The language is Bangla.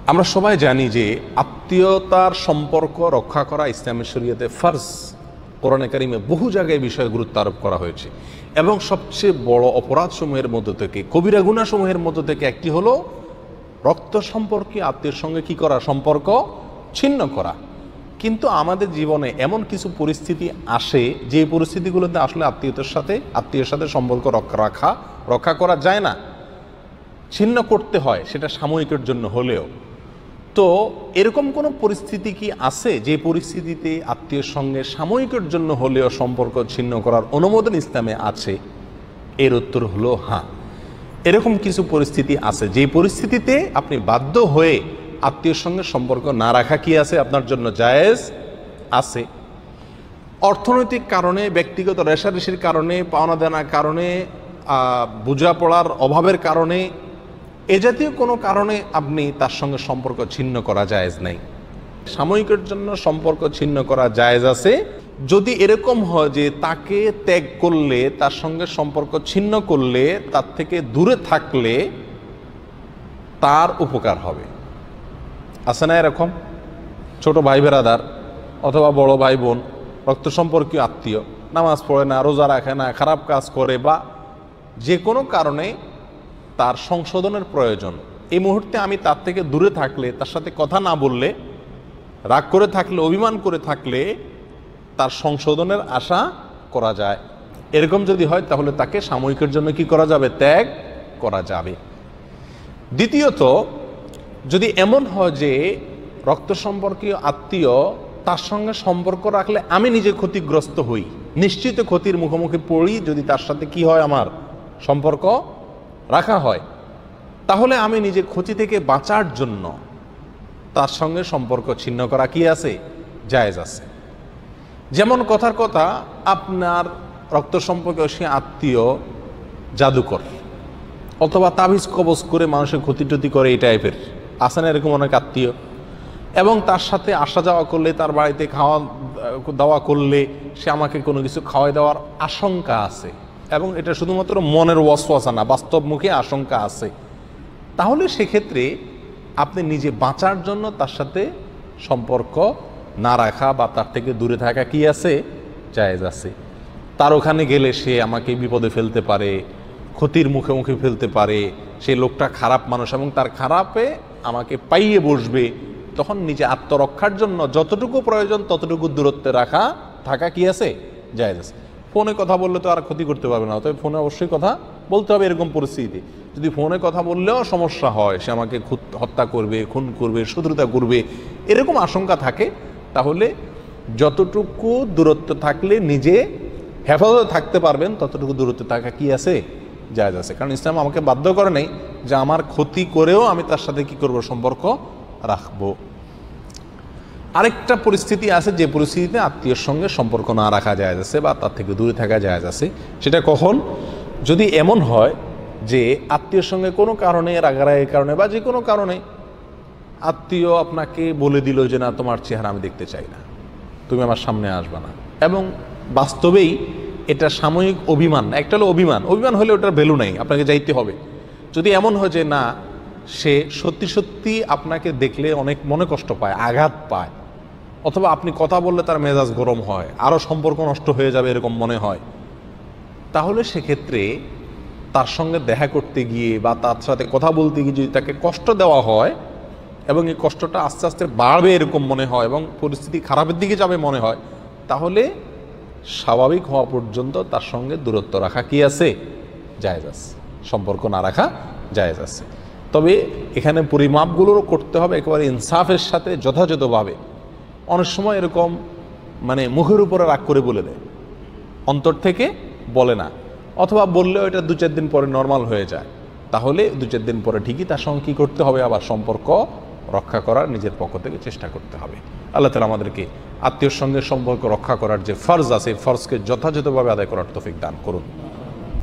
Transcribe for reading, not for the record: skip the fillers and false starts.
আমরা সবাই জানি যে আত্মীয়তার সম্পর্ক রক্ষা করা ইসলামের শরীয়তে ফরজ। কোরআনে কারিমে বহু জায়গায় বিষয়ে গুরুত্ব আরোপ করা হয়েছে এবং সবচেয়ে বড় অপরাধসমূহের মধ্য থেকে, কবিরা গুনাহসমূহের মধ্য থেকে একটি হলো রক্ত সম্পর্কে আত্মীয়ের সঙ্গে কি করা, সম্পর্ক ছিন্ন করা। কিন্তু আমাদের জীবনে এমন কিছু পরিস্থিতি আসে যে পরিস্থিতিগুলোতে আসলে আত্মীয়ের সাথে সম্পর্ক রক্ষা করা যায় না, ছিন্ন করতে হয়, সেটা সাময়িকের জন্য হলেও। তো এরকম কোনো পরিস্থিতি কি আছে যে পরিস্থিতিতে আত্মীয়ের সঙ্গে সাময়িকের জন্য হলেও সম্পর্ক ছিন্ন করার অনুমোদন ইসলামে আছে? এর উত্তর হলো হ্যাঁ, এরকম কিছু পরিস্থিতি আছে যে পরিস্থিতিতে আপনি বাধ্য হয়ে আত্মীয়ের সঙ্গে সম্পর্ক না রাখা কি আছে, আপনার জন্য জায়েজ আছে। অর্থনৈতিক কারণে, ব্যক্তিগত রেষারেষির কারণে, পাওনা দেনার কারণে, বোঝাপড়ার অভাবের কারণে, এ জাতীয় কোনো কারণে আপনি তার সঙ্গে সম্পর্ক ছিন্ন করা জায়েজ নাই। সাময়িকের জন্য সম্পর্ক ছিন্ন করা জায়েজ আছে যদি এরকম হয় যে তাকে ত্যাগ করলে, তার সঙ্গে সম্পর্ক ছিন্ন করলে, তার থেকে দূরে থাকলে তার উপকার হবে। আছে না এরকম? ছোট ভাই বেরাদার অথবা বড় ভাই বোন, রক্ত সম্পর্কীয় আত্মীয়, নামাজ পড়ে না, রোজা রাখে না, খারাপ কাজ করে, বা যে কোনো কারণে তার সংশোধনের প্রয়োজন, এই মুহূর্তে আমি তার থেকে দূরে থাকলে, তার সাথে কথা না বললে, রাগ করে থাকলে, অভিমান করে থাকলে তার সংশোধনের আশা করা যায়। এরকম যদি হয় তাহলে তাকে সাময়িকের জন্য কি করা যাবে, ত্যাগ করা যাবে। দ্বিতীয়ত, যদি এমন হয় যে রক্ত সম্পর্কীয় আত্মীয়, তার সঙ্গে সম্পর্ক রাখলে আমি নিজে ক্ষতিগ্রস্ত হই, নিশ্চিত ক্ষতির মুখোমুখি পড়ি যদি তার সাথে কি হয়, আমার সম্পর্ক রাখা হয়, তাহলে আমি নিজে ক্ষতি থেকে বাঁচার জন্য তার সঙ্গে সম্পর্ক ছিন্ন করা কি আছে, জায়েজ আছে। যেমন কথার কথা, আপনার রক্ত সম্পর্কীয় সে আত্মীয় জাদুকর অথবা তাবিজ কবজ করে মানুষের ক্ষতি টতি করে, এই টাইপের আছে না এরকম অনেক আত্মীয়, এবং তার সাথে আসা যাওয়া করলে, তার বাড়িতে খাওয়া দাওয়া করলে সে আমাকে কোনো কিছু খাওয়াই দেওয়ার আশঙ্কা আছে, এবং এটা শুধুমাত্র মনের ওয়াসওয়াসা না, বাস্তব মুখে আশঙ্কা আছে, তাহলে সেক্ষেত্রে আপনি নিজে বাঁচার জন্য তার সাথে সম্পর্ক না রাখা বা তার থেকে দূরে থাকা কি আছে, জায়েজ আছে। তার ওখানে গেলে সে আমাকে বিপদে ফেলতে পারে, ক্ষতির মুখে মুখে ফেলতে পারে, সেই লোকটা খারাপ মানুষ এবং তার খারাপে আমাকে পাইয়ে বসবে, তখন নিজে আত্মরক্ষার জন্য যতটুকু প্রয়োজন ততটুকু দূরত্বে থাকা কি আছে, জায়েজ আছে। ফোনে কথা বললে তো আর ক্ষতি করতে পারবে না, তবে ফোনে অবশ্যই কথা বলতে হবে। এরকম পরিস্থিতি যদি ফোনে কথা বললেও সমস্যা হয়, সে আমাকে হত্যা করবে, খুন করবে, শত্রুতা করবে, এরকম আশঙ্কা থাকে, তাহলে যতটুকু দূরত্ব থাকলে নিজে হেফাজতে থাকতে পারবেন ততটুকু দূরত্বে থাকা কি আছে, জায়েজ আছে। কারণ ইসলাম আমাকে বাধ্য করে নেই যে আমার ক্ষতি করেও আমি তার সাথে কি করব, সম্পর্ক রাখবো। আরেকটা পরিস্থিতি আছে যে পরিস্থিতিতে আত্মীয়ের সঙ্গে সম্পর্ক না রাখা জায়েজ আছে বা তার থেকে দূরে থাকা জায়েজ আছে। সেটা কখন? যদি এমন হয় যে আত্মীয়ের সঙ্গে কোনো কারণে, রাগারাগির কারণে বা যে কোনো কারণে আত্মীয় আপনাকে বলে দিল যে না, তোমার চেহারা আমি দেখতে চাই না, তুমি আমার সামনে আসবে না, এবং বাস্তবেই এটা সাময়িক অভিমান, একটা হলো অভিমান হলে ওটার ভ্যালু নেই, আপনাকে যাইতে হবে। যদি এমন হয় যে না, সে সত্যি সত্যি আপনাকে দেখলে অনেক মনে কষ্ট পায়, আঘাত পায়, অথবা আপনি কথা বললে তার মেজাজ গরম হয়, আরও সম্পর্ক নষ্ট হয়ে যাবে এরকম মনে হয়, তাহলে সেক্ষেত্রে তার সঙ্গে দেখা করতে গিয়ে বা তার সাথে কথা বলতে গিয়ে যদি তাকে কষ্ট দেওয়া হয় এবং এই কষ্টটা আস্তে আস্তে বাড়বে এরকম মনে হয় এবং পরিস্থিতি খারাপের দিকে যাবে মনে হয়, তাহলে স্বাভাবিক হওয়া পর্যন্ত তার সঙ্গে দূরত্ব রাখা কি আছে, জায়েজ আছে, সম্পর্ক না রাখা জায়েজ আছে। তবে এখানে পরিমাপগুলোও করতে হবে একেবারে ইনসাফের সাথে, যথাযথভাবে। অনেক সময় এরকম মানে মুখের উপরে রাগ করে বলে দেয়, অন্তর থেকে বলে না, অথবা বললেও এটা 2-4 দিন পরে নর্মাল হয়ে যায়, তাহলে 2-4 দিন পরে ঠিকই তার সঙ্গে কী করতে হবে, আবার সম্পর্ক রক্ষা করার নিজের পক্ষ থেকে চেষ্টা করতে হবে। আল্লাহ তাআলা আমাদেরকে আত্মীয়র সঙ্গে সম্পর্ক রক্ষা করার যে ফরজ আছে, ফরজকে যথাযথভাবে আদায় করার তৌফিক দান করুন।